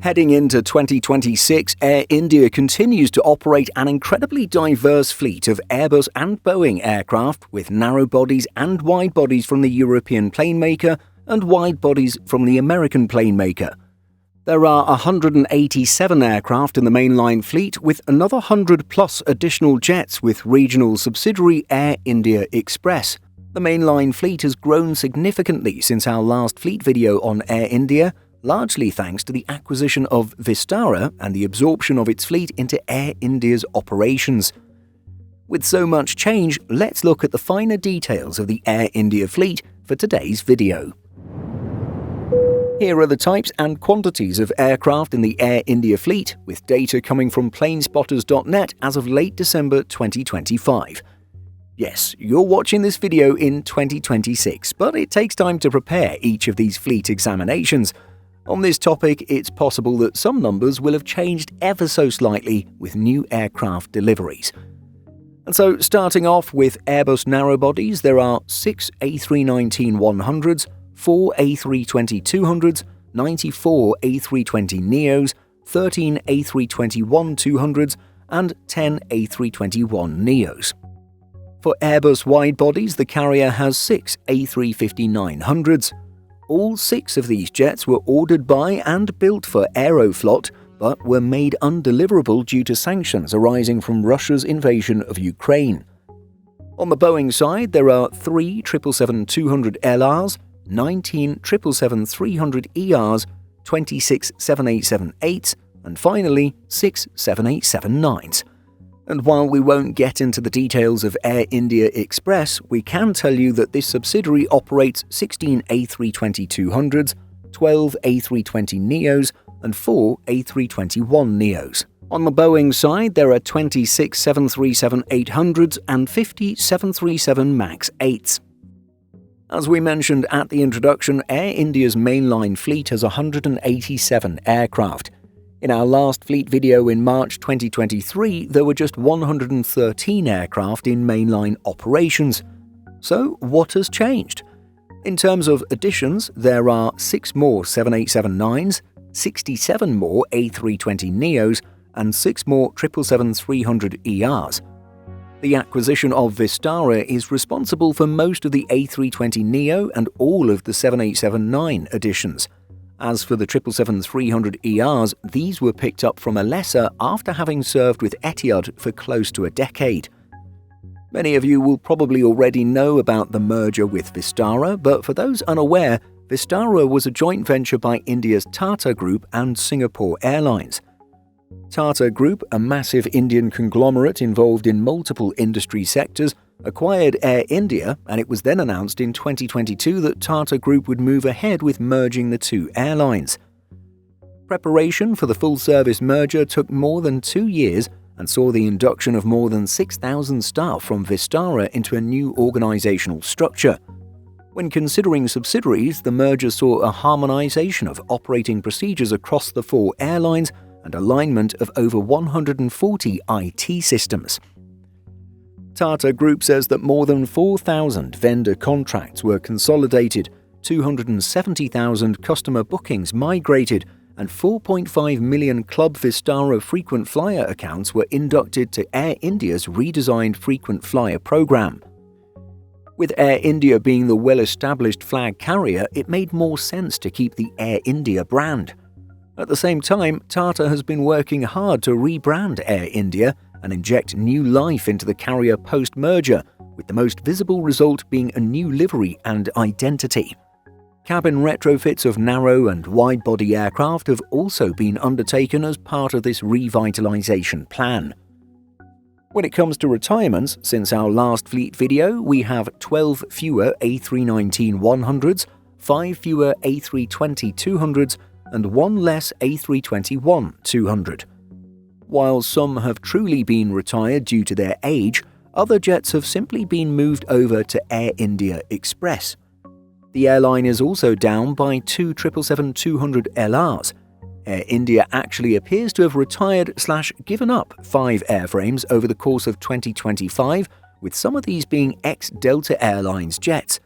Heading into 2026, Air India continues to operate an incredibly diverse fleet of Airbus and Boeing aircraft with narrow bodies and wide bodies from the European plane maker and wide bodies from the American plane maker. There are 187 aircraft in the mainline fleet with another 100+ additional jets with regional subsidiary Air India Express. The mainline fleet has grown significantly since our last fleet video on Air India, largely thanks to the acquisition of Vistara and the absorption of its fleet into Air India's operations. With so much change, let's look at the finer details of the Air India fleet for today's video. Here are the types and quantities of aircraft in the Air India fleet, with data coming from planespotters.net as of late December 2025. Yes, you're watching this video in 2026, but it takes time to prepare each of these fleet examinations. On this topic, it's possible that some numbers will have changed ever so slightly with new aircraft deliveries. And so, starting off with Airbus narrowbodies, there are 6 A319-100s, 4 A320-200s, 94 A320neos, 13 A321-200s, and 10 A321neos. For Airbus widebodies, the carrier has 6 A350-900s. All 6 of these jets were ordered by and built for Aeroflot, but were made undeliverable due to sanctions arising from Russia's invasion of Ukraine. On the Boeing side, there are 3 777-200LRs, 19 777-300ERs, 26 787-8s, and finally 6 787-9s. And while we won't get into the details of Air India Express, we can tell you that this subsidiary operates 16 A320-200s, 12 A320neos, and 4 A321neos. On the Boeing side, there are 26 737-800s and 50 737 MAX 8s. As we mentioned at the introduction, Air India's mainline fleet has 187 aircraft. In our last fleet video in March 2023, there were just 113 aircraft in mainline operations. So, what has changed? In terms of additions, there are 6 more 787-9s, 67 more A320neos, and 6 more 777-300ERs. The acquisition of Vistara is responsible for most of the A320neo and all of the 787-9 additions. As for the 777-300ERs, these were picked up from a lessor after having served with Etihad for close to a decade. Many of you will probably already know about the merger with Vistara, but for those unaware, Vistara was a joint venture by India's Tata Group and Singapore Airlines. Tata Group, a massive Indian conglomerate involved in multiple industry sectors, acquired Air India, and it was then announced in 2022 that Tata Group would move ahead with merging the two airlines. Preparation for the full-service merger took more than 2 years and saw the induction of more than 6,000 staff from Vistara into a new organizational structure. When considering subsidiaries, the merger saw a harmonization of operating procedures across the 4 airlines and alignment of over 140 IT systems. Tata Group says that more than 4,000 vendor contracts were consolidated, 270,000 customer bookings migrated, and 4.5 million Club Vistara frequent flyer accounts were inducted to Air India's redesigned frequent flyer program. With Air India being the well-established flag carrier, it made more sense to keep the Air India brand. At the same time, Tata has been working hard to rebrand Air India and inject new life into the carrier post-merger, with the most visible result being a new livery and identity. Cabin retrofits of narrow and wide-body aircraft have also been undertaken as part of this revitalization plan. When it comes to retirements, since our last fleet video, we have 12 fewer A319-100s, 5 fewer A320-200s, and 1 less A321-200. While some have truly been retired due to their age, other jets have simply been moved over to Air India Express. The airline is also down by 2 777-200LRs. Air India actually appears to have retired/given up 5 airframes over the course of 2025, with some of these being ex-Delta Airlines jets.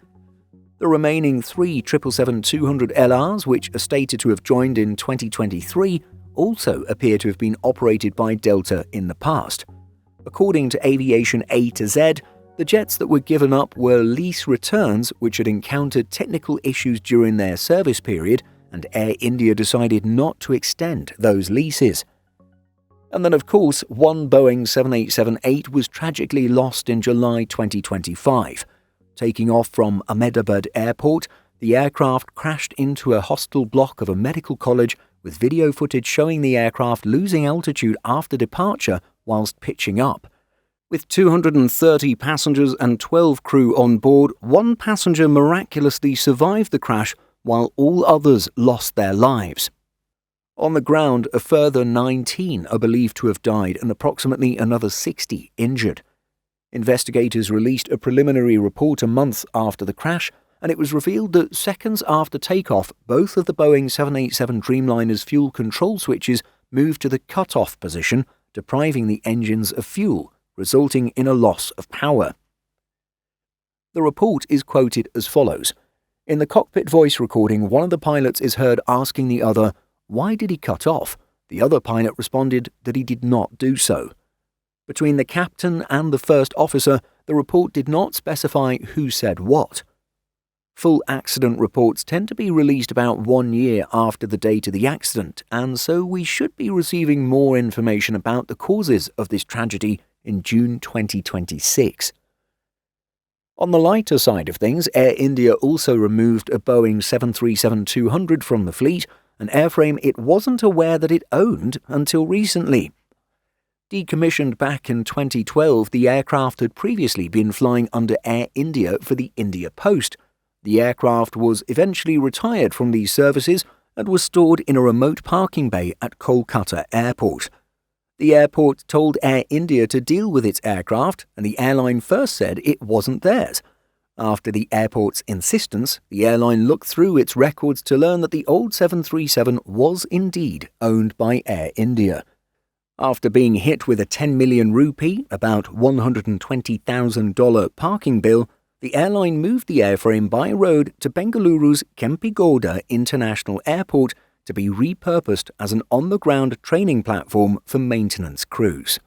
The remaining 3 777-200LRs, which are stated to have joined in 2023, also appear to have been operated by Delta in the past. According to Aviation A to Z, the jets that were given up were lease returns which had encountered technical issues during their service period, and Air India decided not to extend those leases. And then, of course, one Boeing 787-8 was tragically lost in July 2025. Taking off from Ahmedabad Airport, the aircraft crashed into a hostel block of a medical college, with video footage showing the aircraft losing altitude after departure whilst pitching up. With 230 passengers and 12 crew on board, one passenger miraculously survived the crash while all others lost their lives. On the ground, a further 19 are believed to have died and approximately another 60 injured. Investigators released a preliminary report a month after the crash, and it was revealed that seconds after takeoff, both of the Boeing 787 Dreamliner's fuel control switches moved to the cut-off position, depriving the engines of fuel, resulting in a loss of power. The report is quoted as follows. In the cockpit voice recording, one of the pilots is heard asking the other, "Why did he cut off?" The other pilot responded that he did not do so. Between the captain and the first officer, the report did not specify who said what. Full accident reports tend to be released about 1 year after the date of the accident, and so we should be receiving more information about the causes of this tragedy in June 2026. On the lighter side of things, Air India also removed a Boeing 737-200 from the fleet, an airframe it wasn't aware that it owned until recently. Decommissioned back in 2012, the aircraft had previously been flying under Air India for the India Post. The aircraft was eventually retired from these services and was stored in a remote parking bay at Kolkata Airport. The airport told Air India to deal with its aircraft, and the airline first said it wasn't theirs. After the airport's insistence, the airline looked through its records to learn that the old 737 was indeed owned by Air India. After being hit with a 10 million rupee, about $120,000 parking bill, the airline moved the airframe by road to Bengaluru's Kempegowda International Airport to be repurposed as an on-the-ground training platform for maintenance crews.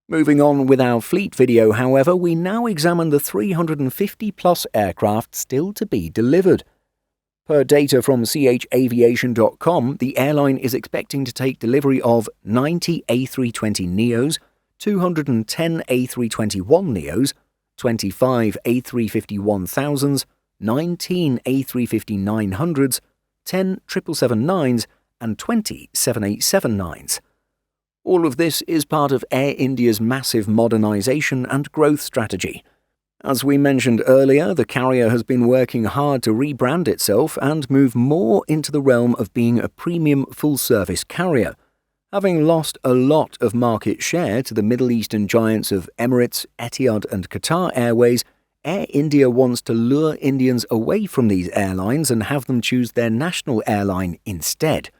Moving on with our fleet video, however, we now examine the 350-plus aircraft still to be delivered. Per data from chaviation.com, the airline is expecting to take delivery of 90 A320neos, 210 A321neos, 25 A350-1000s, 19 A350-900s, 10 777-9s, and 20 787-9s. All of this is part of Air India's massive modernization and growth strategy. As we mentioned earlier, the carrier has been working hard to rebrand itself and move more into the realm of being a premium full-service carrier. Having lost a lot of market share to the Middle Eastern giants of Emirates, Etihad and Qatar Airways, Air India wants to lure Indians away from these airlines and have them choose their national airline instead.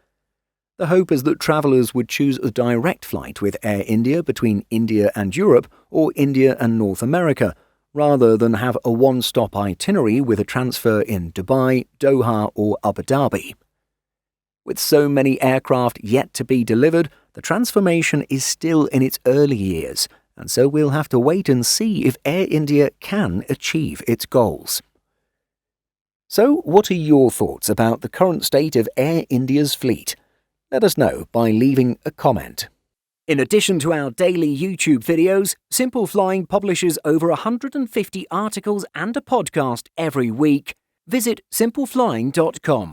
The hope is that travellers would choose a direct flight with Air India between India and Europe or India and North America, rather than have a one-stop itinerary with a transfer in Dubai, Doha or Abu Dhabi. With so many aircraft yet to be delivered, the transformation is still in its early years, and so we'll have to wait and see if Air India can achieve its goals. So, what are your thoughts about the current state of Air India's fleet? Let us know by leaving a comment. In addition to our daily YouTube videos, Simple Flying publishes over 150 articles and a podcast every week. Visit simpleflying.com.